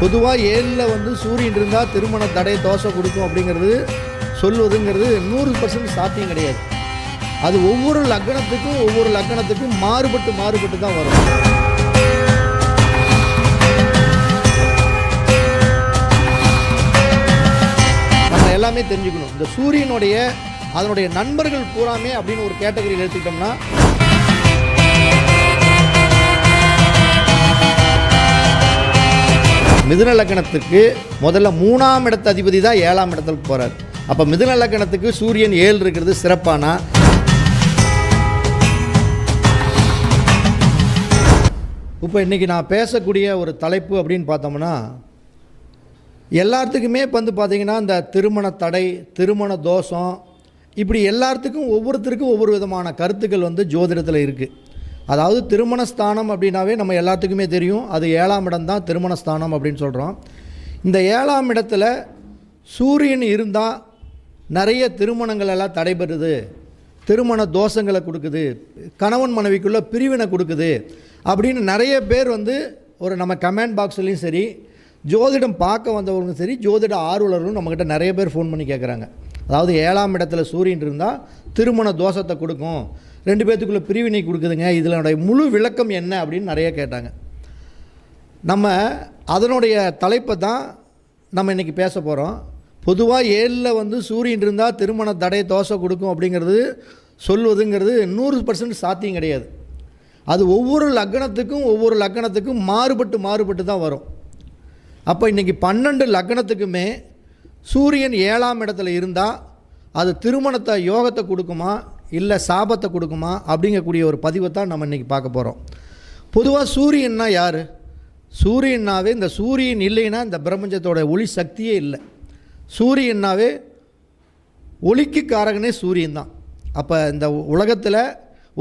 பொதுவாக 7ல் வந்து சூரியன் இருந்தால் திருமண தடை தோசை கொடுக்கும் அப்படிங்கிறது சொல்வதுங்கிறது 100% சாத்தியம் கிடையாது. அது ஒவ்வொரு லக்னத்துக்கும் மாறுபட்டு தான் வரும். நம்ம எல்லாமே தெரிஞ்சுக்கணும். இந்த சூரியனுடைய அதனுடைய நண்பர்கள் பூராமே அப்படின்னு ஒரு கேட்டகரியில் எடுத்துக்கிட்டோம்னா, மிதுன லக்னத்துக்கு முதல்ல 3ஆம் இடத்து அதிபதி தான் 7ஆம் இடத்துக்கு போகிறார். அப்போ மிதுன லக்னத்துக்கு சூரியன் 7 இருக்கிறது சிறப்பானா? இப்போ இன்றைக்கி நான் பேசக்கூடிய ஒரு தலைப்பு அப்படின்னு பார்த்தோம்னா, எல்லாத்துக்குமே வந்து பார்த்திங்கன்னா இந்த திருமண தடை, திருமண தோஷம், இப்படி எல்லாத்துக்கும் ஒவ்வொருத்தருக்கும் ஒவ்வொரு விதமான கருத்துக்கள் வந்து ஜோதிடத்தில் இருக்குது. அதாவது திருமணஸ்தானம் அப்படின்னாவே நம்ம எல்லாத்துக்குமே தெரியும், அது 7ஆம் இடம் தான் திருமணஸ்தானம் அப்படின்னு சொல்கிறோம். இந்த 7ஆம் இடத்துல சூரியன் இருந்தால் நிறைய திருமணங்கள் எல்லாம் தடைபெறுது, திருமண தோஷங்களை கொடுக்குது, கணவன் மனைவிக்குள்ளே பிரிவினை கொடுக்குது அப்படின்னு நிறைய பேர் வந்து ஒரு நம்ம கமெண்ட் பாக்ஸ்லேயும் சரி, ஜோதிடம் பார்க்க வந்தவங்களும் சரி, ஜோதிட ஆர்வலர்களும் நம்மக்கிட்ட நிறைய பேர் ஃபோன் பண்ணி கேட்குறாங்க. அதாவது 7ஆம் இடத்துல சூரியன் இருந்தால் திருமண தோஷத்தை கொடுக்கும், 2 பேர்த்துக்குள்ளே பிரிவினை கொடுக்குதுங்க, இதனுடைய முழு விளக்கம் என்ன அப்படின்னு நிறைய கேட்டாங்க. நம்ம அதனுடைய தலைப்பை தான் நம்ம இன்றைக்கி பேச போகிறோம். பொதுவாக 7ல் வந்து சூரியன் இருந்தால் திருமண தடை தோசை கொடுக்கும் அப்படிங்கிறது சொல்வதுங்கிறது 100% சாத்தியம் கிடையாது. அது ஒவ்வொரு லக்னத்துக்கும் மாறுபட்டு தான் வரும். அப்போ இன்றைக்கி 12 லக்னத்துக்குமே சூரியன் 7ஆம் இடத்துல இருந்தால் அது திருமணத்தை யோகத்தை கொடுக்குமா இல்லை சாபத்தை கொடுக்குமா அப்படிங்கக்கூடிய ஒரு பதிவை தான் நம்ம இன்றைக்கி பார்க்க போகிறோம். பொதுவாக சூரியன்னா யார்? சூரியன்னாவே இந்த சூரியன் இல்லைன்னா இந்த பிரபஞ்சத்தோட ஒளி சக்தியே இல்லை. சூரியன்னாவே ஒளிக்கு காரகனே சூரியன் தான். அப்போ இந்த உலகத்தில்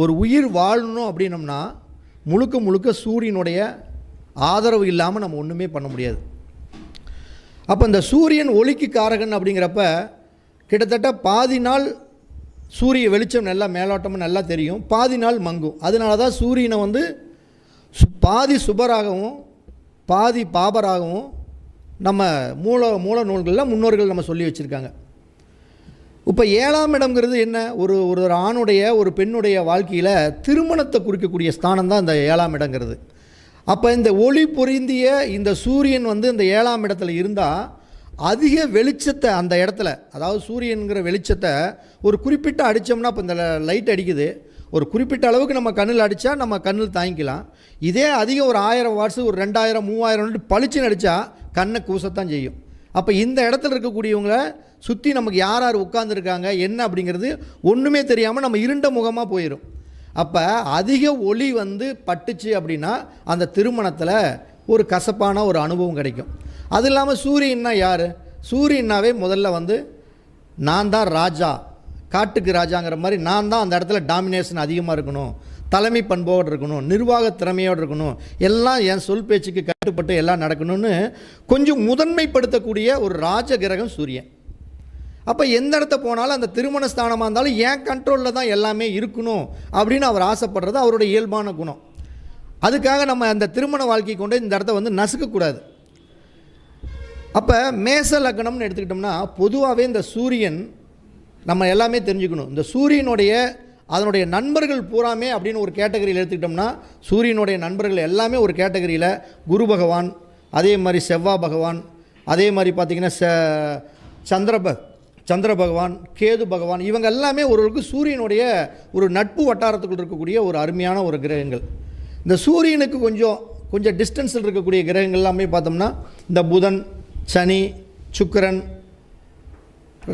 ஒரு உயிர் வாழணும் அப்படின்னம்னா முழுக்க சூரியனுடைய ஆதரவு இல்லாமல் நம்ம ஒன்றுமே பண்ண முடியாது. அப்போ இந்த சூரியன் ஒளிக்கு காரகன் அப்படிங்கிறப்ப கிட்டத்தட்ட பாதி நாள் சூரிய வெளிச்சம் நல்லா மேலோட்டமாக நல்லா தெரியும், பாதி நாள் மங்கும். அதனால தான் சூரியனை வந்து பாதி சுபராகவும் பாதி பாபராகவும் நம்ம மூல நூல்களில் முன்னோர்கள் நம்ம சொல்லி வச்சுருக்காங்க. இப்போ 7ஆம் இடம்ங்கிறது என்ன? ஒரு ஆணுடைய ஒரு பெண்ணுடைய வாழ்க்கையில் திருமணத்தை குறிக்கக்கூடிய ஸ்தானம் தான் இந்த 7ஆம் இடங்கிறது. அப்போ இந்த ஒளி பொருந்திய இந்த சூரியன் வந்து இந்த 7ஆம் இடத்துல இருந்தால் அதிக வெளிச்சத்தை அந்த இடத்துல, அதாவது சூரியனுங்கிற வெளிச்சத்தை ஒரு குறிப்பிட்ட அடித்தோம்னா, இப்போ இந்த லைட் அடிக்குது, ஒரு குறிப்பிட்ட அளவுக்கு நம்ம கண்ணில் அடித்தா நம்ம கண்ணில் தாங்கிக்கலாம். இதே அதிகம் ஒரு 1000 வாட்ஸ், ஒரு 2000 3000 பளிச்சுன்னு அடித்தா கண்ணை கூசத்தான் செய்யும். அப்போ இந்த இடத்துல இருக்கக்கூடியவங்களை சுற்றி நமக்கு யார் உட்காந்துருக்காங்க என்ன அப்படிங்கிறது ஒன்றுமே தெரியாமல் நம்ம இருண்ட முகமாக போயிடும். அப்போ அதிக ஒளி வந்து பட்டுச்சு அப்படின்னா அந்த திருமணத்தில் ஒரு கசப்பான ஒரு அனுபவம் கிடைக்கும். அது இல்லாமல் சூரியன்னா யார்? சூரியனாவே முதல்ல வந்து நான் தான் ராஜா, காட்டுக்கு ராஜாங்கிற மாதிரி நான் தான் அந்த இடத்துல டாமினேஷன் அதிகமாக இருக்கணும், தலைமை பண்போடு இருக்கணும், நிர்வாக திறமையோடு இருக்கணும், எல்லாம் என் சொல் பேச்சுக்கு கட்டுப்பட்டு எல்லாம் நடக்கணும்னு கொஞ்சம் முதன்மைப்படுத்தக்கூடிய ஒரு ராஜ கிரகம் சூரியன். அப்போ எந்த இடத்த போனாலும் அந்த திருமண ஸ்தானமாக இருந்தாலும் என் கண்ட்ரோலில் தான் எல்லாமே இருக்கணும் அப்படின்னு அவர் ஆசைப்படுறது அவருடைய இயல்பான குணம். அதுக்காக நம்ம அந்த திருமண வாழ்க்கை கொண்டு இந்த இடத்த வந்து நசுக்கக்கூடாது. அப்போ மேச லக்னம்னு எடுத்துக்கிட்டோம்னா பொதுவாகவே இந்த சூரியன் நம்ம எல்லாமே தெரிஞ்சுக்கணும். இந்த சூரியனுடைய அதனுடைய நண்பர்கள் பூராமே அப்படின்னு ஒரு கேட்டகரியில் எடுத்துக்கிட்டோம்னா, சூரியனுடைய நண்பர்கள் எல்லாமே ஒரு கேட்டகரியில் குரு பகவான், அதே மாதிரி செவ்வாய் பகவான், அதே மாதிரி பார்த்திங்கன்னா சந்திர பகவான், கேது பகவான், இவங்க எல்லாமே ஒருவருக்கு சூரியனுடைய ஒரு நட்பு வட்டாரத்துக்குள் இருக்கக்கூடிய ஒரு அருமையான ஒரு கிரகங்கள். இந்த சூரியனுக்கு கொஞ்சம் டிஸ்டன்ஸில் இருக்கக்கூடிய கிரகங்கள் எல்லாமே பார்த்தோம்னா இந்த புதன், சனி, சுக்கிரன்,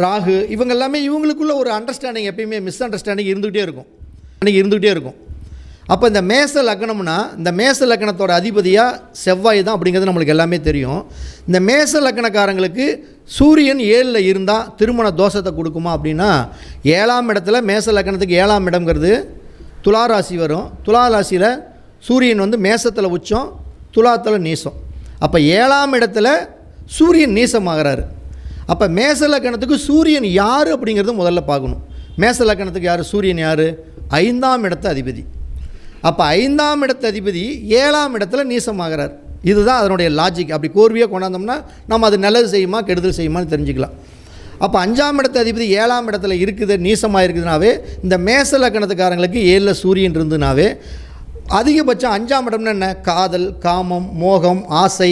ராகு, இவங்க எல்லாமே இவங்களுக்குள்ள ஒரு அண்டர்ஸ்டாண்டிங் எப்பயுமே மிஸ் அண்டர்ஸ்டாண்டிங் இருந்துகிட்டே இருக்கும். அப்போ இந்த மேச லக்னம்னா இந்த மேச லக்னத்தோட அதிபதியாக செவ்வாய் தான் அப்படிங்கிறது நம்மளுக்கு எல்லாமே தெரியும். இந்த மேச லக்னக்காரங்களுக்கு சூரியன் 7ல் இருந்தால் திருமண தோஷத்தை கொடுக்குமா அப்படின்னா, 7ஆம் இடத்துல மேச லக்னத்துக்கு 7ஆம் இடம்ங்கிறது துலா ராசி வரும். துலா ராசியில் சூரியன் வந்து மேசத்தில் உச்சம், துலாத்தில் நீசம். அப்போ 7ஆம் இடத்துல சூரியன் நீசமாகிறாரு. அப்போ மேச லக்னத்துக்கு சூரியன் யார் அப்படிங்கிறது முதல்ல பார்க்கணும். மேச லக்னத்துக்கு யார்? சூரியன் யார்? 5ஆம் இடத்து அதிபதி. அப்போ 5ஆம் இடத்து அதிபதி 7ஆம் இடத்துல நீசமாகிறார். இதுதான் அதனுடைய லாஜிக். அப்படி கோர்வையாக கொண்டாந்தோம்னா நம்ம அது நல்லது செய்யுமா கெடுதல் செய்யுமான்னு தெரிஞ்சுக்கலாம். அப்போ 5ஆம் இடத்து அதிபதி 7ஆம் இடத்துல இருக்குது, நீசமாக இருக்குதுனாவே இந்த மேச லக்கணத்துக்காரங்களுக்கு 7ல் சூரியன் இருந்துனாவே அதிகபட்சம் 5ஆம் இடம்னு என்ன, காதல், காமம், மோகம், ஆசை,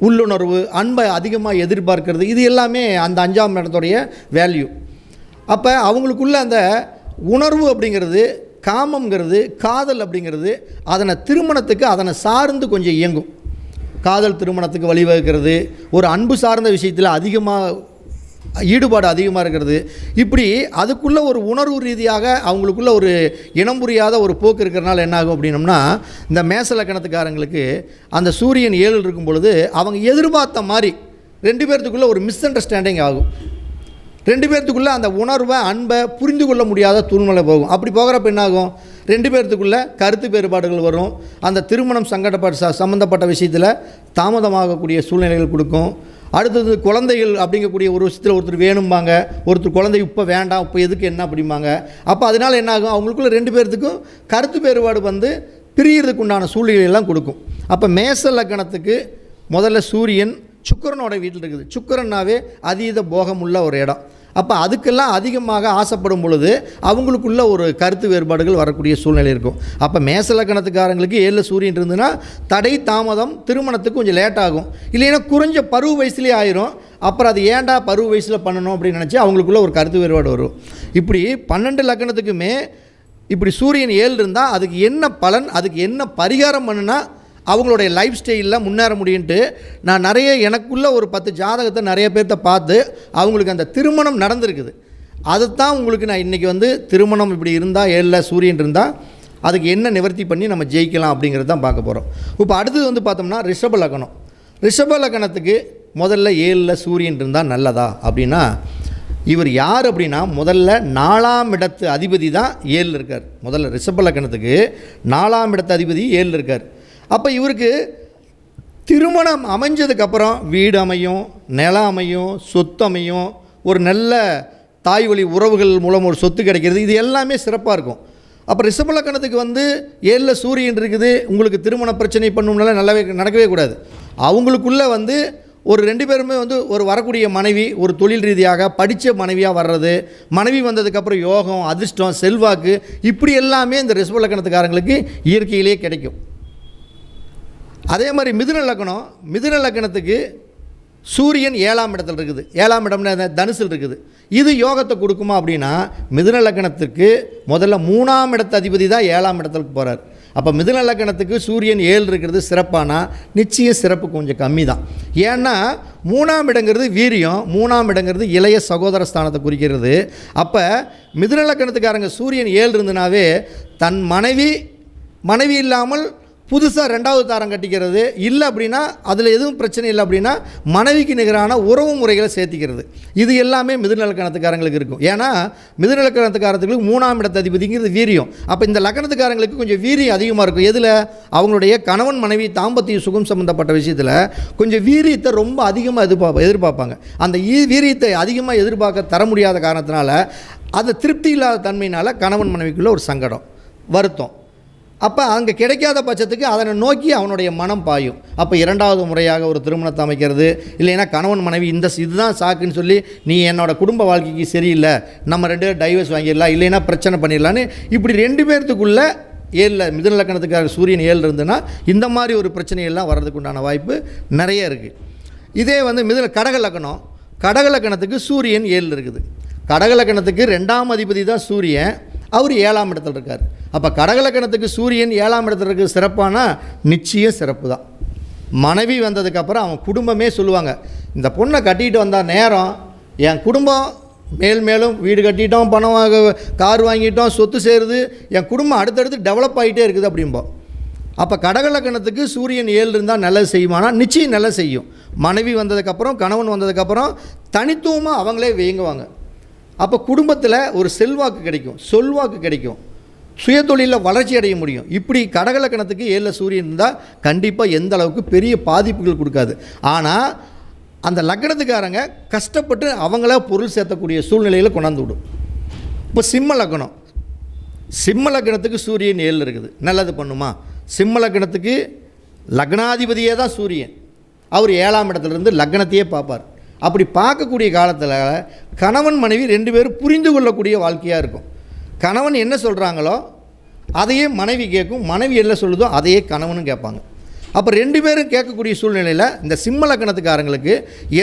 உள்ளுணர்வு, அன்பை அதிகமாக எதிர்பார்க்கிறது, இது எல்லாமே அந்த 5ஆம் இடத்துடைய வேல்யூ. அப்போ அவங்களுக்குள்ள அந்த உணர்வு அப்படிங்கிறது, காமங்கிறது, காதல் அப்படிங்கிறது அதனை திருமணத்துக்கு அதனை சார்ந்து கொஞ்சம் இயங்கும். காதல் திருமணத்துக்கு வழிவகுக்கிறது, ஒரு அன்பு சார்ந்த விஷயத்தில் அதிகமாக ஈடுபாடு அதிகமாக இருக்கிறது. இப்படி அதுக்குள்ளே ஒரு உணர்வு ரீதியாக அவங்களுக்குள்ள ஒரு இனம் புரியாத ஒரு போக்கு இருக்கிறனால என்ன ஆகும் அப்படின்னம்னா, இந்த மேச லக்கணத்துக்காரங்களுக்கு அந்த சூரியன் 7 இருக்கும் பொழுது அவங்க எதிர்பார்த்த மாதிரி 2 பேர்த்துக்குள்ளே ஒரு மிஸ் அண்டர்ஸ்டாண்டிங் ஆகும். 2 பேர்த்துக்குள்ளே அந்த உணர்வை, அன்பை புரிந்து கொள்ள முடியாத சூழ்நிலை போகும். அப்படி போகிறப்ப என்னாகும், 2 பேர்த்துக்குள்ளே கருத்து வேறுபாடுகள் வரும். அந்த திருமணம் சம்மந்தப்பட்ட விஷயத்தில் தாமதமாகக்கூடிய சூழ்நிலைகள் கொடுக்கும். அடுத்தது குழந்தைகள் அப்படிங்கக்கூடிய ஒரு விஷயத்தில் ஒருத்தர் வேணும்பாங்க, ஒருத்தர் குழந்தை இப்போ வேண்டாம், இப்போ எதுக்கு என்ன அப்படிம்பாங்க. அப்போ அதனால் என்ன ஆகும், அவங்களுக்குள்ள 2 பேர்த்துக்கும் கருத்து வேறுபாடு வந்து பிரியறதுக்கு உண்டான சூழ்நிலையெல்லாம் கொடுக்கும். அப்போ மேச லக்கணத்துக்கு முதல்ல சூரியன் சுக்கிரனோட வீட்டில் இருக்குது. சுக்கிரன்னாவே அதீத போகம் உள்ள ஒரு இடம். அப்போ அதுக்கெல்லாம் அதிகமாக ஆசைப்படும் பொழுது அவங்களுக்குள்ள ஒரு கருத்து வேறுபாடுகள் வரக்கூடிய சூழ்நிலை இருக்கும். அப்போ மேச லக்கணத்துக்காரங்களுக்கு 7ல் சூரியன் இருந்ததுன்னா தடை தாமதம், திருமணத்துக்கு கொஞ்சம் லேட் ஆகும். இல்லைன்னா குறைஞ்ச பருவ வயசுலேயே ஆயிரும். அப்புறம் அது ஏன்டா பருவ வயசில் பண்ணணும் அப்படின்னு நினச்சி அவங்களுக்குள்ள ஒரு கருத்து வேறுபாடு வரும். இப்படி 12 லக்கணத்துக்குமே இப்படி சூரியன் 7 இருந்தால் அதுக்கு என்ன பலன், அதுக்கு என்ன பரிகாரம் பண்ணுனா அவங்களுடைய லைஃப் ஸ்டைலில் முன்னேற முடியுன்ட்டு நான் எனக்குள்ள ஒரு 10 ஜாதகத்தை நிறைய பேர்த்த பார்த்து அவங்களுக்கு அந்த திருமணம் நடந்திருக்குது. அதுதான் உங்களுக்கு நான் இன்றைக்கி வந்து திருமணம் இப்படி இருந்தால் 7ல் சூரியன் இருந்தால் அதுக்கு என்ன நிவர்த்தி பண்ணி நம்ம ஜெயிக்கலாம் அப்படிங்கிறது தான் பார்க்க போகிறோம். இப்போ அடுத்தது வந்து பார்த்தோம்னா ரிஷப லக்கணம். ரிஷப லக்கணத்துக்கு முதல்ல 7ல் சூரியன் இருந்தால் நல்லதா அப்படின்னா, இவர் யார் அப்படின்னா முதல்ல 4ஆம் இடத்து அதிபதி தான் 7ல் இருக்கார். முதல்ல ரிஷப லக்கணத்துக்கு 4ஆம் இடத்து அதிபதி 7ல் இருக்கார். அப்போ இவருக்கு திருமணம் அமைஞ்சதுக்கப்புறம் வீடு அமையும், நிலம் அமையும், சொத்து அமையும், ஒரு நல்ல தாய் வழி உறவுகள் மூலம் ஒரு சொத்து கிடைக்கிறது, இது எல்லாமே சிறப்பாக இருக்கும். அப்போ ரிஷப லக்கணத்துக்கு வந்து 7ல் சூரியன் இருக்குது, உங்களுக்கு திருமண பிரச்சனை பண்ணணும்னால நடக்கவே கூடாது. அவங்களுக்குள்ளே வந்து ஒரு 2 பேருமே வந்து ஒரு வரக்கூடிய மனைவி ஒரு தொழில் ரீதியாக படித்த மனைவியாக வர்றது, மனைவி வந்ததுக்கப்புறம் யோகம், அதிர்ஷ்டம், செல்வாக்கு, இப்படி எல்லாமே இந்த ரிஷப லக்கணத்துக்காரங்களுக்கு இயற்கையிலேயே கிடைக்கும். அதே மாதிரி மிதுன லக்கணத்துக்கு சூரியன் 7ஆம் இடத்துல இருக்குது. 7ஆம் இடம்னா தனுசில் இருக்குது. இது யோகத்தை கொடுக்குமா அப்படின்னா, மிதுன லக்கணத்துக்கு முதல்ல 3ஆம் இடத்து அதிபதி தான் 7ஆம் இடத்துக்கு போகிறார். அப்போ மிதுன லக்கணத்துக்கு சூரியன் 7 இருக்கிறது சிறப்பானா, நிச்சயம் சிறப்பு கொஞ்சம் கம்மி தான். ஏன்னா 3ஆம் இடங்கிறது வீரியம், 3ஆம் இடங்கிறது இளைய சகோதர ஸ்தானத்தை குறிக்கிறது. அப்போ மிதுன லக்கணத்துக்காரங்க சூரியன் 7 இருந்தனாவே தன் மனைவி இல்லாமல் புதுசாக 2வது தாரம் கட்டிக்கிறது இல்லை அப்படின்னா, அதில் எதுவும் பிரச்சனை இல்லை அப்படின்னா மனைவிக்கு நிகரான உறவு முறைகளை சேர்த்திக்கிறது, இது எல்லாமே மிதுன லக்கணத்துக்காரங்களுக்கு இருக்கும். ஏன்னா மிதுன லக்கணத்துக்காரத்துக்கு 3ஆம் இடத்து அதிபதிங்கிறது வீரியம். அப்போ இந்த லக்கணத்துக்காரங்களுக்கு கொஞ்சம் வீரியம் அதிகமாக இருக்கும். எதில், அவங்களுடைய கணவன் மனைவி தாம்பத்திய சுகம் சம்மந்தப்பட்ட விஷயத்தில் கொஞ்சம் வீரியத்தை ரொம்ப அதிகமாக எதிர்பார்ப்பாங்க. அந்த வீரியத்தை அதிகமாக எதிர்பார்க்க தர முடியாத காரணத்தினால அந்த திருப்தி இல்லாத தன்மையினால் கணவன் மனைவிக்குள்ளே ஒரு சங்கடம், வருத்தம். அப்போ அங்கே கிடைக்காத பட்சத்துக்கு அதனை நோக்கி அவனுடைய மனம் பாயும். அப்போ 2வது முறையாக ஒரு திருமணத்தை அமைக்கிறது, இல்லைன்னா கணவன் மனைவி இதுதான் சாக்குன்னு சொல்லி நீ என்னோட குடும்ப வாழ்க்கைக்கு சரியில்லை, நம்ம 2 பேரும் டைவர்ஸ் வாங்கிடலாம், இல்லைன்னா பிரச்சனை பண்ணிடலான்னு இப்படி 2 பேர்த்துக்குள்ளே 7ல் மிதுன லக்கணத்துக்காக சூரியன் 7 இருந்துன்னா இந்த மாதிரி ஒரு பிரச்சனையெல்லாம் வர்றதுக்கு உண்டான வாய்ப்பு நிறைய இருக்குது. இதே வந்து கடக லக்கணத்துக்கு சூரியன் 7 இருக்குது. கடக லக்கணத்துக்கு 2ஆம் அதிபதி தான் சூரியன், அவர் 7ஆம் இடத்துல இருக்கார். அப்போ கடகலக்கணத்துக்கு சூரியன் 7ஆம் இடத்துல இருக்க சிறப்பானா நிச்சயம் சிறப்பு தான். மனைவி வந்ததுக்கப்புறம் அவன் குடும்பமே சொல்லுவாங்க, இந்த பொண்ணை கட்டிகிட்டு வந்தால் நேரம் என் குடும்பம் மேலும் வீடு கட்டிட்டோம், பணம் கார் வாங்கிட்டோம், சொத்து சேருது, என் குடும்பம் அடுத்தடுத்து டெவலப் ஆகிட்டே இருக்குது அப்படிம்போம். அப்போ கடகலக்கணத்துக்கு சூரியன் 7 இருந்தால் நல்லது செய்யுமானா நிச்சயம் நல்லது செய்யும். மனைவி வந்ததுக்கப்புறம் கணவன் வந்ததுக்கப்புறம் தனித்துவமாக அவங்களே இயங்குவாங்க. அப்போ குடும்பத்தில் ஒரு செல்வாக்கு கிடைக்கும், சொல்வாக்கு கிடைக்கும், சுயதொழிலில் வளர்ச்சி அடைய முடியும். இப்படி கடகலக்கணத்துக்கு 7ல் சூரியன் இருந்தால் கண்டிப்பாக எந்த அளவுக்கு பெரிய பாதிப்புகள் கொடுக்காது. ஆனால் அந்த லக்கணத்துக்காரங்க கஷ்டப்பட்டு அவங்கள பொருள் சேர்த்தக்கூடிய சூழ்நிலையில் கொண்டாந்து விடும். இப்போ சிம்ம லக்கணத்துக்கு சூரியன் 7 இருக்குது, நல்லது பண்ணுமா? சிம்ம லக்கணத்துக்கு லக்னாதிபதியே தான் சூரியன். அவர் 7ஆம் இடத்துலேருந்து லக்னத்தையே பார்ப்பார். அப்படி பார்க்கக்கூடிய காலத்தில் கணவன் மனைவி 2 பேரும் புரிந்து கொள்ளக்கூடிய வாழ்க்கையாக இருக்கும். கணவன் என்ன சொல்கிறாங்களோ அதையே மனைவி கேட்கும், மனைவி என்ன சொல்லுதோ அதையே கணவனும் கேட்பாங்க. அப்போ 2 பேரும் கேட்கக்கூடிய சூழ்நிலையில் இந்த சிம்ம லக்னத்துக்காரங்களுக்கு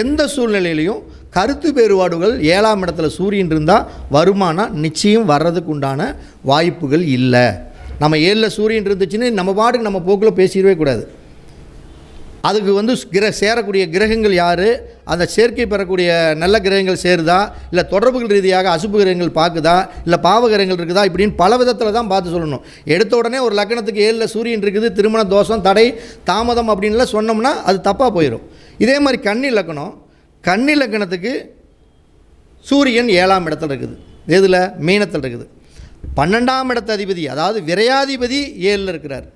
எந்த சூழ்நிலையிலையும் கருத்து வேறுபாடுகள் 7ஆம் இடத்துல சூரியன் இருந்தால் வருமானம் நிச்சயம் வர்றதுக்கு உண்டான வாய்ப்புகள் இல்லை. நம்ம 7ல் சூரியன் இருந்துச்சுன்னு நம்ம பாட்டுக்கு நம்ம போக்கில் பேசிடவே கூடாது. அதுக்கு சேரக்கூடிய கிரகங்கள் யார், அந்த சேர்க்கை பெறக்கூடிய நல்ல கிரகங்கள் சேருதா, இல்லை தொடர்புகள் ரீதியாக அசுப்பு கிரகங்கள் பார்க்குதா, இல்லை பாவ கிரகங்கள் இருக்குதா, இப்படின்னு பல விதத்தில் தான் பார்த்து சொல்லணும். எடுத்த உடனே ஒரு லக்னத்துக்கு 7ல் சூரியன் இருக்குது, திருமண தோஷம் தடை தாமதம் அப்படின்லாம் சொன்னோம்னா அது தப்பாக போயிடும். இதே மாதிரி கன்னி லக்னத்துக்கு சூரியன் 7ஆம் இடத்துல இருக்குது. எதில்? மீனத்தில் இருக்குது. 12ஆம் இடத்து அதிபதி அதாவது விரையாதிபதி 7ல் இருக்கிறார்.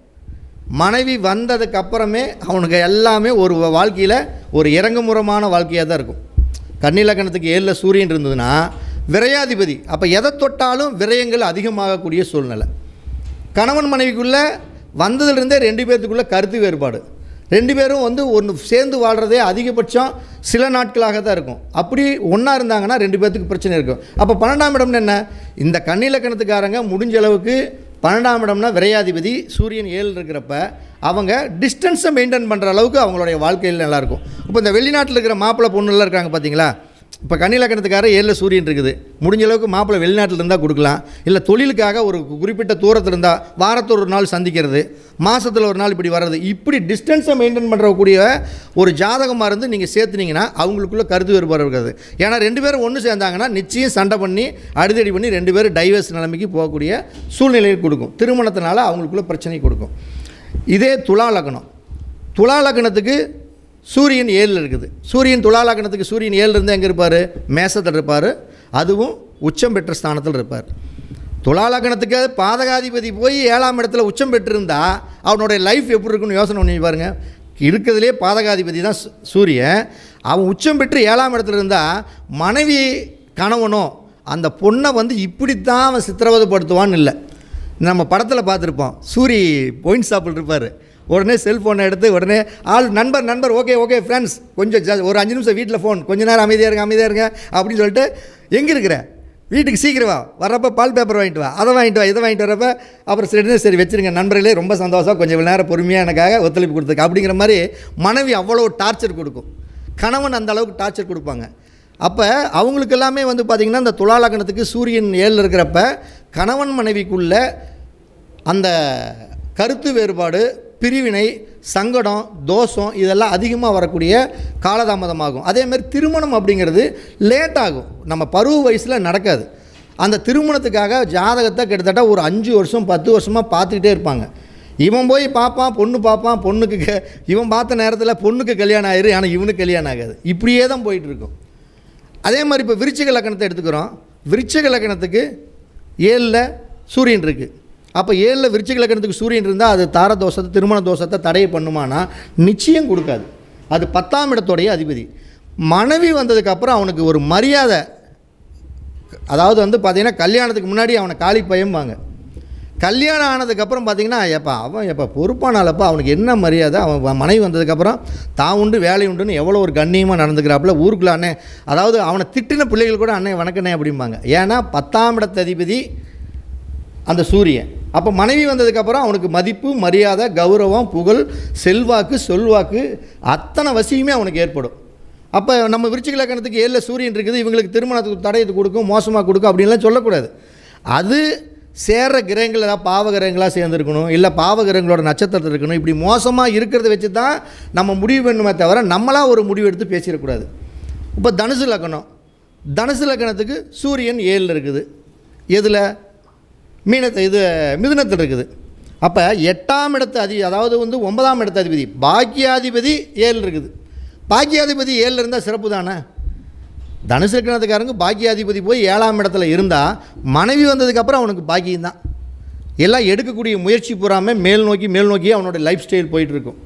மனைவி வந்ததுக்கு அப்புறமே அவனுக்கு எல்லாமே ஒரு வாழ்க்கையில் ஒரு இறங்குமுறமான வாழ்க்கையாக தான் இருக்கும். கன்னி லக்னத்துக்கு 7ல் சூரியன் இருந்ததுன்னா விரையாதிபதி, அப்போ எதை தொட்டாலும் விரயங்கள் அதிகமாகக்கூடிய சூழ்நிலை. கணவன் மனைவிக்குள்ளே வந்ததுலேருந்தே 2 பேர்த்துக்குள்ளே கருத்து வேறுபாடு. 2 பேரும் ஒன்று சேர்ந்து வாழ்கிறதே அதிகபட்சம் சில நாட்களாக தான் இருக்கும். அப்படி ஒன்றா இருந்தாங்கன்னா 2 பேர்த்துக்கு பிரச்சனை இருக்கும். அப்போ 12ஆம் இடம்னு என்ன? இந்த கன்னி லக்னத்துக்காரங்க முடிஞ்ச அளவுக்கு 12ஆம் இடம்னா விரையாதிபதி சூரியன் 7 இருக்கிறப்ப அவங்க டிஸ்டன்ஸை மெயின்டைன் பண்ணுற அளவுக்கு அவங்களுடைய வாழ்க்கையில் நல்லாயிருக்கும். இப்போ இந்த வெளிநாட்டில் இருக்கிற மாப்பிள்ளை பொண்ணுலாம் இருக்காங்க பார்த்தீங்களா? இப்போ கன்னி லக்னத்துக்காரர் 7ல் சூரியன் இருக்குது, முடிஞ்ச அளவுக்கு மாப்பிள்ளை வெளிநாட்டில் இருந்தால் கொடுக்கலாம். இல்லை தொழிலுக்காக ஒரு குறிப்பிட்ட தூரத்தில் இருந்தால் வாரத்தில் ஒரு நாள் சந்திக்கிறது, மாதத்தில் ஒரு நாள் இப்படி வர்றது, இப்படி டிஸ்டன்ஸை மெயின்டைன் பண்ணுறக்கூடிய ஒரு ஜாதகமாக இருந்து நீங்கள் சேர்த்துனீங்கன்னா அவங்களுக்குள்ளே கருத்து வேறுபாடு இருக்காது. ஏன்னா 2 பேரும் ஒன்று சேர்ந்தாங்கன்னா நிச்சயம் சண்டை பண்ணி அடிதடி பண்ணி 2 பேரும் டைவர்ஸ் நிலைமைக்கு போகக்கூடிய சூழ்நிலையை கொடுக்கும். திருமணத்தினால அவங்களுக்குள்ளே பிரச்சனை கொடுக்கும். இதே துலா லக்னத்துக்கு சூரியன் 7ல் இருக்குது. துலா லக்னத்துக்கு சூரியன் 7ல் இருந்தால் எங்கே இருப்பார்? மேசத்தில் இருப்பார். அதுவும் உச்சம் பெற்ற ஸ்தானத்தில் இருப்பார். துலா லக்னத்துக்கு பாதகாதிபதி போய் 7ஆம் இடத்துல உச்சம் பெற்றிருந்தால் அவனுடைய லைஃப் எப்படி இருக்குன்னு யோசனை பண்ணி பாருங்கள். இருக்கிறதுலே பாதகாதிபதி தான் சூரியன். அவன் உச்சம் பெற்று 7ஆம் இடத்துல இருந்தால் மனைவி கணவனோ அந்த பொண்ணை இப்படித்தான் அவன் சித்திரவதைப்படுத்துவான்னு இல்லை. நம்ம படத்தில் பார்த்துருப்போம், சூரி பாயிண்ட் ஷாப்பில் இருப்பார். உடனே செல்ஃபோனை எடுத்து உடனே நண்பர் ஓகே ஃப்ரெண்ட்ஸ் கொஞ்சம் ஒரு 5 நிமிஷம் வீட்டில் ஃபோன், கொஞ்சம் நேரம் அமைதியாக இருங்க அப்படின்னு சொல்லிட்டு, எங்கே இருக்கிற வீட்டுக்கு சீக்கிரம் வர்றப்போ பால் பேப்பர் வாங்கிட்டு வா, அதை வாங்கிட்டு வா, இதை வாங்கிட்டு வரப்போ அப்புறம் சரி வச்சுருங்க நண்பர்களே, ரொம்ப சந்தோஷம், கொஞ்சம் நேரம் பொறுமையாக எனக்காக ஒத்துழைப்பு கொடுத்துருக்கு அப்படிங்கிற மாதிரி மனைவி அவ்வளோ டார்ச்சர் கொடுக்கும். கணவன் அந்த அளவுக்கு டார்ச்சர் கொடுப்பாங்க. அப்போ அவங்களுக்கு எல்லாமே பார்த்திங்கன்னா இந்த துலா லக்னத்துக்கு சூரியன் 7ல் இருக்கிறப்ப கணவன் மனைவிக்குள்ள அந்த கருத்து வேறுபாடு, பிரிவினை, சங்கடம், தோஷம் இதெல்லாம் அதிகமாக வரக்கூடிய காலதாமதமாகும். அதேமாதிரி திருமணம் அப்படிங்கிறது லேட் ஆகும். நம்ம பருவ வயசில் நடக்காது. அந்த திருமணத்துக்காக ஜாதகத்தை கிட்டத்தட்ட ஒரு 5 வருஷம் 10 வருஷமாக பார்த்துக்கிட்டே இருப்பாங்க. இவன் போய் பார்ப்பான், பொண்ணுக்கு இவன் பார்த்த நேரத்தில் பொண்ணுக்கு கல்யாணம் ஆயிரு, ஆனால் இவனுக்கு கல்யாணம் ஆகாது. இப்படியே தான் போயிட்டுருக்கும். அதே மாதிரி இப்போ விருச்சிக லக்னத்தை எடுத்துக்கிறோம். விருச்சிக லக்னத்துக்கு 7ல் சூரியன் இருக்குது. அப்போ 7ல் விருச்சிக லக்னத்துக்கு சூரியன் இருந்தால் அது தார தோஷத்தை, திருமண தோஷத்தை தடை பண்ணுமானா நிச்சயம் கொடுக்காது. அது 10ஆம் இடத்துடைய அதிபதி. மனைவி வந்ததுக்கப்புறம் அவனுக்கு ஒரு மரியாதை, அதாவது பார்த்திங்கன்னா கல்யாணத்துக்கு முன்னாடி அவனை காலி பயம்பாங்க. கல்யாணம் ஆனதுக்கப்புறம் பார்த்திங்கன்னா அவன் பொறுப்பானாலப்பா அவனுக்கு என்ன மரியாதை, அவன் மனைவி வந்ததுக்கப்புறம் தான் உண்டு வேலை உண்டுன்னு எவ்வளோ ஒரு கண்ணியமாக நடந்துக்கிறாப்புல ஊருக்குள்ள அண்ணே, அதாவது அவனை திட்டின பிள்ளைகள் கூட அண்ணே வணக்கண்ணே அப்படிம்பாங்க. ஏன்னா 10ஆம் இடத்து அதிபதி அந்த சூரியன். அப்போ மனைவி வந்ததுக்கப்புறம் அவனுக்கு மதிப்பு, மரியாதை, கௌரவம், புகழ், செல்வாக்கு, சொல்வாக்கு அத்தனை வசியுமே அவனுக்கு ஏற்படும். அப்போ நம்ம விருச்சிக லக்னத்துக்கு 7ல் சூரியன் இருக்குது, இவங்களுக்கு திருமணத்துக்கு தடையத்து கொடுக்கும், மோசமாக கொடுக்கும் அப்படின்லாம் சொல்லக்கூடாது. அது சேர்ற கிரகங்கள் ஏதாவது பாவகிரகங்களாக சேர்ந்துருக்கணும், இல்லை பாவகிரகங்களோட நட்சத்திரத்தில் இருக்கணும். இப்படி மோசமாக இருக்கிறத வச்சு தான் நம்ம முடிவு பண்ணுமே தவிர நம்மளாக ஒரு முடிவு எடுத்து பேசிடக்கூடாது. இப்போ தனுசு லக்னத்துக்கு சூரியன் 7ல் இருக்குது. எதில்? மிதுனத்தில் இருக்குது. அப்போ 8ஆம் இடத்து அதாவது 9ஆம் இடத்து அதிபதி பாக்கியாதிபதி 7ல் இருக்குது. பாக்கியாதிபதி 7ல் இருந்தால் சிறப்பு தானே. தனுசு லக்னத்துக்காரங்க பாக்கியாதிபதி போய் 7ஆம் இடத்துல இருந்தால் மனைவி வந்ததுக்கப்புறம் அவனுக்கு பாக்கியம்தான். எல்லாம் எடுக்கக்கூடிய முயற்சி பூராமல் மேல் நோக்கி அவனோட லைஃப் ஸ்டைல் போயிட்டுருக்கும்.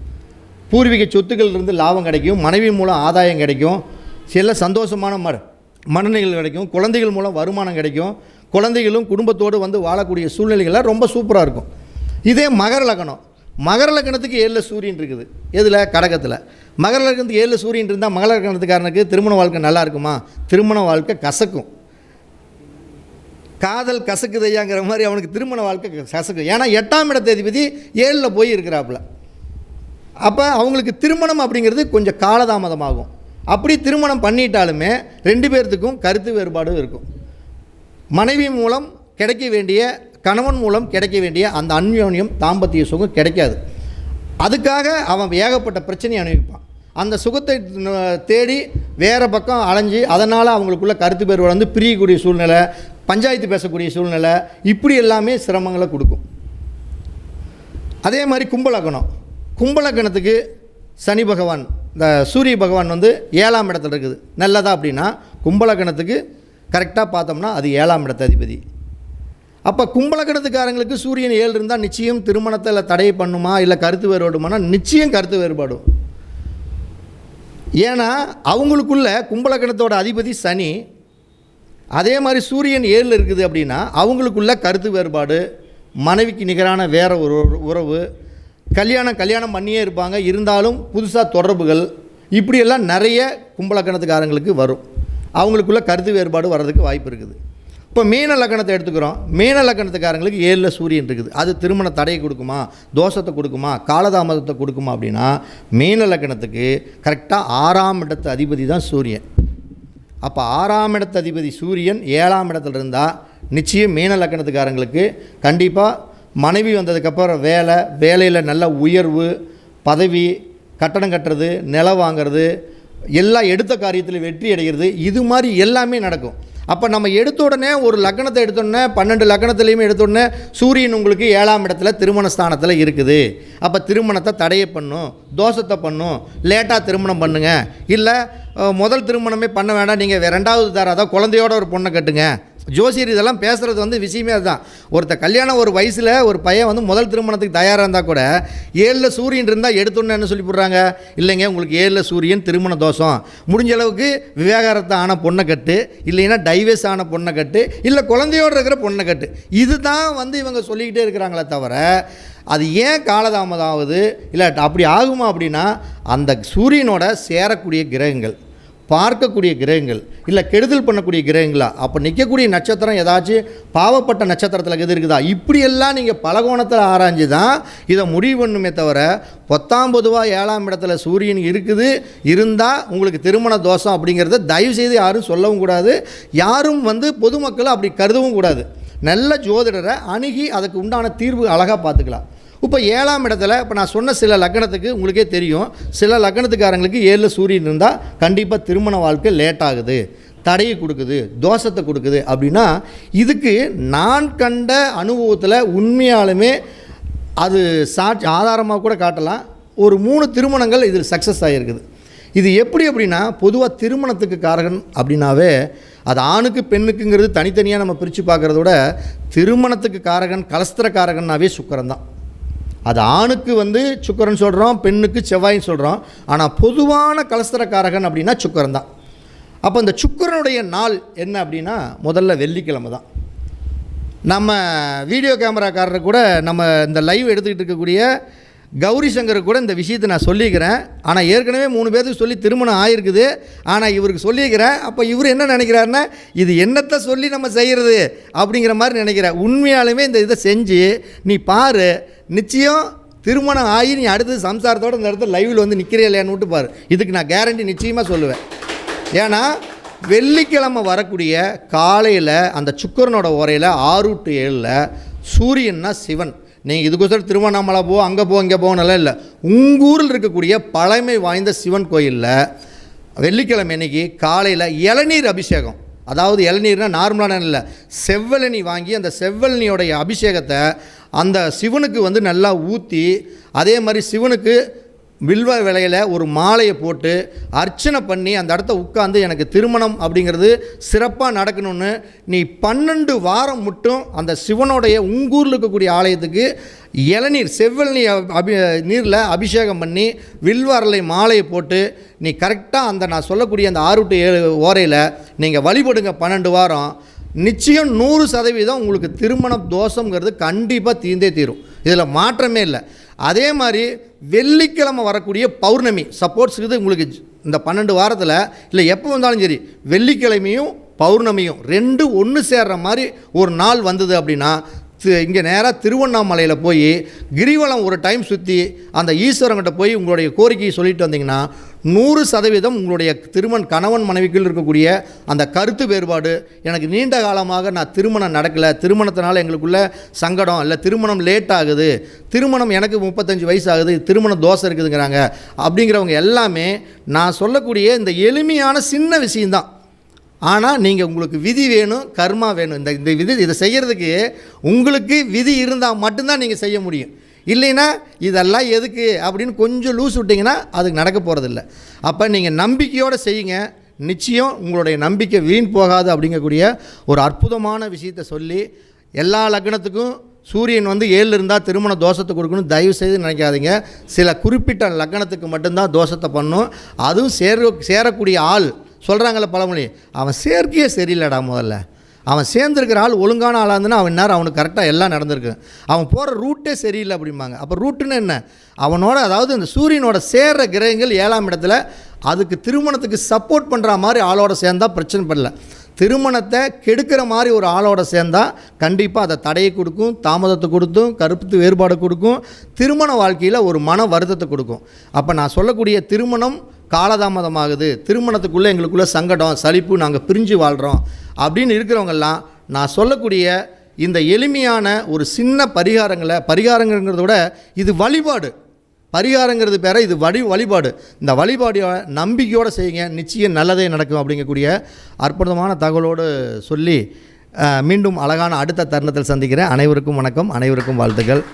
பூர்வீக சொத்துக்கள் இருந்து லாபம் கிடைக்கும், மனைவி மூலம் ஆதாயம் கிடைக்கும், சில சந்தோஷமான மனநிலைகள் கிடைக்கும், குழந்தைகள் மூலம் வருமானம் கிடைக்கும், குழந்தைகளும் குடும்பத்தோடு வாழக்கூடிய சூழ்நிலைகள்லாம் ரொம்ப சூப்பராக இருக்கும். இதே மகர மகர லக்னத்துக்கு 7 சூரியன் இருக்குது. எதில்? கடகத்தில். மகர லக்னத்துக்கு 7 சூரியன் இருந்தால் மகர லக்னத்துக்காரனுக்கு திருமண வாழ்க்கை நல்லா இருக்குமா? திருமண வாழ்க்கை கசக்கும். காதல் கசக்குதையாங்கிற மாதிரி அவனுக்கு திருமண வாழ்க்கை கசக்கும். ஏன்னா 8ஆம் இடத்த அதிபதி 7ல் போய் இருக்கிறாப்புல. அப்போ அவங்களுக்கு திருமணம் அப்படிங்கிறது கொஞ்சம் காலதாமதமாகும். அப்படி திருமணம் பண்ணிட்டாலுமே 2 பேர்த்துக்கும் கருத்து வேறுபாடும் இருக்கும். மனைவி மூலம் கிடைக்க வேண்டிய, கணவன் மூலம் கிடைக்க வேண்டிய அந்த அந்யோன்யம், தாம்பத்திய சுகம் கிடைக்காது. அதுக்காக அவன் ஏகப்பட்ட பிரச்சனையை அனுபவிப்பான். அந்த சுகத்தை தேடி வேறு பக்கம் அலைஞ்சி அதனால் அவங்களுக்குள்ள கருத்து வேறுபாடு வந்து பிரியக்கூடிய சூழ்நிலை, பஞ்சாயத்து பேசக்கூடிய சூழ்நிலை, இப்படி எல்லாமே சிரமங்களை கொடுக்கும். அதே மாதிரி கும்பலக்கணத்துக்கு சனி பகவான், இந்த சூரிய பகவான் வந்து 7ஆம் இடத்துல இருக்குது. நல்லதா அப்படின்னா கும்பலக்கணத்துக்கு கரெக்டாக பார்த்தோம்னா அது 7ஆம் இடத்த அதிபதி. அப்போ கும்பலக்கணத்துக்காரங்களுக்கு சூரியன் 7 இருந்தால் நிச்சயம் திருமணத்தில் தடை பண்ணுமா இல்லை கருத்து வேறுபாடுமானா நிச்சயம் கருத்து வேறுபாடும். ஏன்னா அவங்களுக்குள்ள கும்பலக்கணத்தோட அதிபதி சனி, அதே மாதிரி சூரியன் 7 இருக்குது அப்படின்னா அவங்களுக்குள்ள கருத்து வேறுபாடு, மனைவிக்கு நிகரான வேற ஒரு உறவு, கல்யாணம் பண்ணியே இருப்பாங்க, இருந்தாலும் புதுசாக தொடர்புகள், இப்படியெல்லாம் நிறைய கும்பலக்கணத்துக்காரங்களுக்கு வரும். அவங்களுக்குள்ள கருத்து வேறுபாடு வர்றதுக்கு வாய்ப்பு இருக்குது. இப்போ மீன லக்கணத்தை எடுத்துக்கிறோம். மீன லக்கணத்துக்காரங்களுக்கு 7ல் சூரியன் இருக்குது. அது திருமண தடையை கொடுக்குமா, தோஷத்தை கொடுக்குமா, காலதாமதத்தை கொடுக்குமா அப்படின்னா மீன லக்கணத்துக்கு கரெக்டாக 6ஆம் இடத்து அதிபதி தான் சூரியன். அப்போ 6ஆம் இடத்து அதிபதி சூரியன் 7ஆம் இடத்துல இருந்தால் நிச்சயம் மீன லக்கணத்துக்காரங்களுக்கு கண்டிப்பாக மனைவி வந்ததுக்கப்புறம் வேலையில் நல்ல உயர்வு, பதவி, கட்டணம் கட்டுறது, நிலம் வாங்கிறது, எல்லாம் எடுத்த காரியத்தில் வெற்றி அடைகிறது, இது மாதிரி எல்லாமே நடக்கும். அப்போ நம்ம எடுத்த உடனே ஒரு லக்னத்தை எடுத்தோடனே 12 லக்னத்துலேயுமே எடுத்தோடனே சூரியன் உங்களுக்கு 7ஆம் இடத்துல திருமண ஸ்தானத்தில் இருக்குது. அப்போ திருமணத்தை தடையை பண்ணும், தோஷத்தை பண்ணும், லேட்டாக திருமணம் பண்ணுங்க, இல்லை முதல் திருமணமே பண்ண வேண்டாம், நீங்கள் 2வது தர அதாவது குழந்தையோட ஒரு பொண்ணை கட்டுங்க. ஜோசியர் இதெல்லாம் பேசுகிறது வந்து விஷயமே அதுதான். கல்யாணம் ஒரு வயசில் ஒரு பையன் வந்து முதல் திருமணத்துக்கு தயாராக இருந்தால் கூட 7ல் சூரியன் இருந்தால் எடுத்தோன்னு என்ன சொல்லி போடுறாங்க, இல்லைங்க உங்களுக்கு 7ல் சூரியன் திருமண தோஷம், முடிஞ்ச அளவுக்கு விவாகரத்தை ஆன பொண்ணை கட்டு, இல்லைன்னா டைவர்ஸ் ஆன பொண்ணை கட்டு, இல்லை குழந்தையோடு இருக்கிற பொண்ணை கட்டு. இதுதான் வந்து இவங்க சொல்லிக்கிட்டே இருக்கிறாங்களே தவிர அது ஏன் காலதாமதம் ஆகுது, இல்லை அப்படி ஆகுமா அப்படின்னா அந்த சூரியனோட சேரக்கூடிய கிரகங்கள், பார்க்கக்கூடிய கிரகங்கள், இல்லை கெடுதல் பண்ணக்கூடிய கிரகங்களா, அப்போ நிற்கக்கூடிய நட்சத்திரம் ஏதாச்சும் பாவப்பட்ட நட்சத்திரத்தில் எது இருக்குதா, இப்படியெல்லாம் நீங்கள் பலகோணத்தில் ஆராய்ஞ்சு தான் இதை முடிவு பண்ணுமே தவிர பொதுவாக 7ஆம் இடத்துல சூரியன் இருந்தால் உங்களுக்கு திருமண தோஷம் அப்படிங்கிறத தயவுசெய்து யாரும் சொல்லவும் கூடாது. யாரும் வந்து பொதுமக்களை அப்படி கருதவும் கூடாது. நல்ல ஜோதிடரை அணுகி அதுக்கு உண்டான தீர்வு அழகாக பார்த்துக்கலாம். இப்போ 7ஆம் இடத்துல இப்போ நான் சொன்ன சில லக்னத்துக்கு உங்களுக்கே தெரியும், சில லக்னத்துக்காரங்களுக்கு 7ல் சூரியன் இருந்தால் கண்டிப்பாக திருமண வாழ்க்கை லேட் ஆகுது, தடையை கொடுக்குது, தோஷத்தை கொடுக்குது. அப்படின்னா இதுக்கு நான் கண்ட அனுபவத்தில் உண்மையாலுமே அது ஆதாரமாக கூட காட்டலாம். ஒரு 3 திருமணங்கள் இதில் சக்ஸஸ் ஆகிருக்குது. இது எப்படி அப்படின்னா பொதுவாக திருமணத்துக்கு காரகன் அப்படின்னாவே அது ஆணுக்கு பெண்ணுக்குங்கிறது தனித்தனியாக நம்ம பிரித்து பார்க்குறத விட திருமணத்துக்கு காரகன் கலஸ்திர காரகன்னாவே சுக்கிரன் தான். அது ஆணுக்கு வந்து சுக்கிரன் சொல்கிறோம், பெண்ணுக்கு செவ்வாயின்னு சொல்கிறோம். ஆனால் பொதுவான கலஸ்திரக்காரகன் அப்படின்னா சுக்கிரன் தான். அப்போ இந்த சுக்கிரனுடைய நாள் என்ன அப்படின்னா முதல்ல வெள்ளிக்கிழமை தான். நம்ம வீடியோ கேமராக்காரர் கூட நம்ம இந்த லைவ் எடுத்துக்கிட்டு இருக்கக்கூடிய கௌரி சங்கருக்கு கூட இந்த விஷயத்தை நான் சொல்லிக்கிறேன். ஆனால் ஏற்கனவே 3 பேருக்கு சொல்லி திருமணம் ஆகிருக்குது. ஆனால் இவருக்கு சொல்லியிருக்கிறேன். அப்போ இவர் என்ன நினைக்கிறாருன்னா இது என்னத்தை சொல்லி நம்ம செய்கிறது அப்படிங்கிற மாதிரி நினைக்கிறேன். உண்மையாலுமே இந்த இதை செஞ்சு நீ பாரு, நிச்சயம் திருமணம் ஆகி நீ அடுத்தது சம்சாரத்தோடு இந்த இடத்துல லைவில் வந்து நிற்கிறே இல்லையான்னு விட்டு பாரு. இதுக்கு நான் கேரண்டி நிச்சயமாக சொல்லுவேன். ஏன்னா வெள்ளிக்கிழமை வரக்கூடிய காலையில் அந்த சுக்கிரனோட உரையில் 6 to 7 சூரியன்னா சிவன். நீங்கள் இதுக்கோசரம் திருவண்ணாமலை அங்கே இங்கே போகணும்லாம் இல்லை. உங்கூரில் இருக்கக்கூடிய பழமை வாய்ந்த சிவன் கோயிலில் வெள்ளிக்கிழமை அன்னைக்கு காலையில் இளநீர் அபிஷேகம், அதாவது இளநீர்னால் நார்மலான இல்லை, செவ்வழனி வாங்கி அந்த செவ்வழனியோடைய அபிஷேகத்தை அந்த சிவனுக்கு வந்து நல்லா ஊற்றி, அதே மாதிரி சிவனுக்கு வில்வ விலையில் ஒரு மாலையை போட்டு அர்ச்சனை பண்ணி அந்த இடத்த உட்காந்து எனக்கு திருமணம் அப்படிங்கிறது சிறப்பாக நடக்கணும்னு நீ 12 வாரம் மட்டும் அந்த சிவனுடைய உங்கூரில் இருக்கக்கூடிய ஆலயத்துக்கு இளநீர் செவ்வழனி நீரில் அபிஷேகம் பண்ணி வில்வரலை மாலையை போட்டு நீ கரெக்டாக அந்த நான் சொல்லக்கூடிய அந்த 6 to 7 ஓரையில் நீங்கள் வழிபடுங்க 12 வாரம். நிச்சயம் 100% உங்களுக்கு திருமண தோஷங்கிறது கண்டிப்பாக தீர்ந்தே தீரும். இதில் மாற்றமே இல்லை. அதே மாதிரி வெள்ளிக்கிழமை வரக்கூடிய பௌர்ணமி, சப்போர்ட்ஸ் இது உங்களுக்கு இந்த 12 வாரத்தில் இல்லை எப்போ வந்தாலும் சரி, வெள்ளிக்கிழமையும் பௌர்ணமியும் 2 ஒன்று சேர்ற மாதிரி ஒரு நாள் வந்தது அப்படின்னா, இங்கே நேராக திருவண்ணாமலையில் போய் கிரிவலம் ஒரு டைம் சுற்றி அந்த ஈஸ்வரங்கிட்ட போய் உங்களுடைய கோரிக்கையை சொல்லிட்டு வந்தீங்கன்னா 100% உங்களுடைய கணவன் மனைவிக்குள் இருக்கக்கூடிய அந்த கருத்து வேறுபாடு, எனக்கு நீண்ட காலமாக நான் திருமணம் நடக்கலை, திருமணத்தினால எங்களுக்குள்ள சங்கடம், இல்லை திருமணம் லேட் ஆகுது, திருமணம் எனக்கு 35 வயசு ஆகுது, திருமண தோசை இருக்குதுங்கிறாங்க அப்படிங்கிறவங்க எல்லாமே நான் சொல்லக்கூடிய இந்த எளிமையான சின்ன விஷயந்தான். ஆனால் நீங்கள் உங்களுக்கு விதி வேணும், கர்மா வேணும். இந்த விதி இதை செய்கிறதுக்கு உங்களுக்கு விதி இருந்தால் மட்டும்தான் நீங்கள் செய்ய முடியும். இல்லைன்னா இதெல்லாம் எதுக்கு அப்படின்னு கொஞ்சம் லூஸ் விட்டிங்கன்னா அதுக்கு நடக்க போகிறதில்ல. அப்போ நீங்கள் நம்பிக்கையோடு செய்யுங்க, நிச்சயம் உங்களுடைய நம்பிக்கை வீண் போகாது அப்படிங்கக்கூடிய ஒரு அற்புதமான விஷயத்தை சொல்லி, எல்லா லக்னத்துக்கும் சூரியன் 7 இருந்தால் திருமண தோஷத்தை கொடுக்கணும் தயவு செய்து நினைக்காதீங்க. சில குறிப்பிட்ட லக்னத்துக்கு மட்டும்தான் தோஷத்தை பண்ணும். அதுவும் சேரக்கூடிய ஆள் சொல்கிறாங்கள பழமொழி, அவன் சேர்க்கையே சரியில்லைடா, முதல்ல அவன் சேர்ந்துருக்கிற ஆள் ஒழுங்கான ஆளாக இருந்துன்னா அவன் நேரம் அவனுக்கு கரெக்டாக எல்லாம் நடந்திருக்கு, அவன் போகிற ரூட்டே சரியில்லை அப்படிம்பாங்க. அப்போ ரூட்டுன்னு என்ன, அவனோட அதாவது இந்த சூரியனோட சேர்ற கிரகங்கள் 7ஆம் இடத்துல அதுக்கு திருமணத்துக்கு சப்போர்ட் பண்ணுற மாதிரி ஆளோட சேர்ந்தால் பிரச்சனை பண்ணல. திருமணத்தை கெடுக்கிற மாதிரி ஒரு ஆளோட சேர்ந்தால் கண்டிப்பாக அதை தடையை கொடுக்கும், தாமதத்தை கொடுத்தும், கருத்து வேறுபாடு கொடுக்கும், திருமண வாழ்க்கையில் ஒரு மன வருத்தத்தை கொடுக்கும். அப்போ நான் சொல்லக்கூடிய திருமணம் காலதாமதமாகுது, திருமணத்துக்குள்ளே எங்களுக்குள்ளே சங்கடம் சலிப்பு, நாங்கள் பிரிஞ்சு வாழ்கிறோம் அப்படின்னு இருக்கிறவங்கெல்லாம் நான் சொல்லக்கூடிய இந்த எளிமையான ஒரு சின்ன பரிகாரங்கிறத விட இது வழிபாடு. பரிகாரங்கிறது பேர, இது வழிபாடு. இந்த வழிபாடு நம்பிக்கையோடு செய்யுங்க, நிச்சயம் நல்லதே நடக்கும் அப்படிங்கக்கூடிய அற்புதமான தகவலோடு சொல்லி மீண்டும் அழகான அடுத்த தருணத்தில் சந்திக்கிறேன். அனைவருக்கும் வணக்கம், அனைவருக்கும் வாழ்த்துக்கள்.